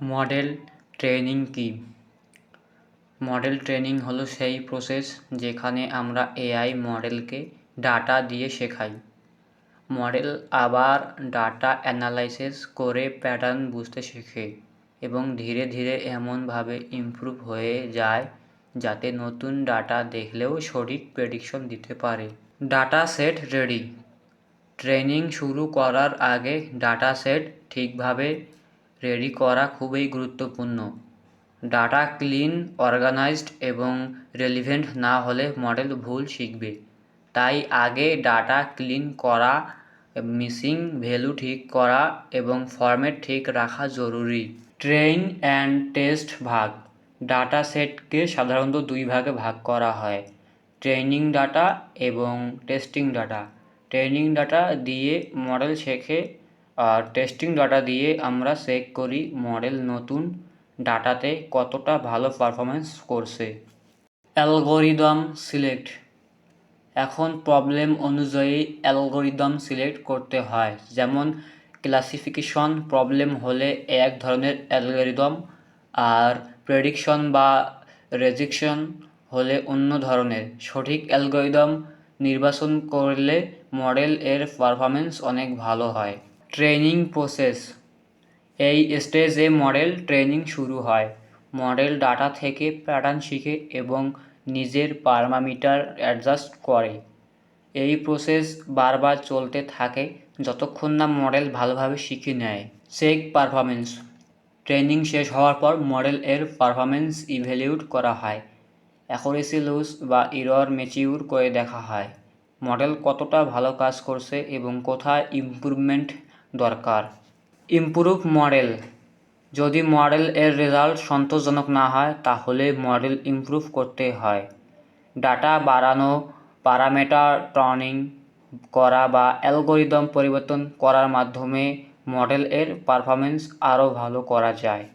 Model training কি? Model training হলো সেই প্রসেস যেখানে আমরা এআই মডেলকে ডাটা দিয়ে শেখাই। মডেল আবার ডাটা অ্যানালাইসিস করে প্যাটার্ন বুঝতে শেখে এবং ধীরে ধীরে এমনভাবে ইমপ্রুভ হয়ে যায় যাতে নতুন ডাটা দেখলেও সঠিক প্রেডিকশন দিতে পারে। Data set ready. ট্রেনিং শুরু করার আগে ডাটা সেট ঠিকভাবে রেডি করা খুবই গুরুত্বপূর্ণ। ডাটা ক্লিন, অর্গানাইজড এবং রেলিভেন্ট না হলে মডেল ভুল শিখবে। তাই আগে ডাটা ক্লিন করা, মিসিং ভ্যালু ঠিক করা এবং ফরম্যাট ঠিক রাখা জরুরি। ট্রেন অ্যান্ড টেস্ট ভাগ। ডাটা সেটকে সাধারণত দুই ভাগে ভাগ করা হয়: ট্রেনিং ডাটা এবং টেস্টিং ডাটা। ট্রেনিং ডাটা দিয়ে মডেল শেখে আর টেস্টিং ডাটা দিয়ে আমরা চেক করি মডেল নতুন ডাটাতে কতটা ভালো পারফরমেন্স করছে। Algorithm select. এখন প্রবলেম অনুযায়ী অ্যালগরিদম সিলেক্ট করতে হয়, যেমন ক্লাসিফিকেশন প্রবলেম হলে এক ধরনের অ্যালগরিদম আর প্রেডিকশন বা রেজেকশন হলে অন্য ধরনের। সঠিক অ্যালগরিদম নির্বাচন করলে মডেল এর পারফরমেন্স অনেক ভালো হয়। Training process. এই স্টেজে মডেল ট্রেনিং শুরু হয়। মডেল ডাটা থেকে প্যাটার্ন শিখে এবং নিজের প্যারামিটার অ্যাডজাস্ট করে। এই প্রসেস বারবার চলতে থাকে যতক্ষণ না মডেল ভালোভাবে শিখে নেয়। Check performance. ট্রেনিং শেষ হওয়ার পর মডেল এর পারফরমেন্স ইভ্যালুয়েট করা হয়। অ্যাকুরেসি লুজ বা এরর ম্যাচিউর করে দেখা হয় মডেল কতটা ভালো কাজ করছে এবং কোথায় ইমপ্রুভমেন্ট দরকার। Improve model. যদি মডেল এর রেজাল্ট সন্তোষজনক না হয় তাহলে মডেল ইমপ্রুভ করতে হয়। ডাটা বাড়ানো, প্যারামিটার ট্রেনিং করা বা অ্যালগরিদম পরিবর্তন করার মাধ্যমে মডেল এর পারফরমেন্স আরও ভালো করা যায়।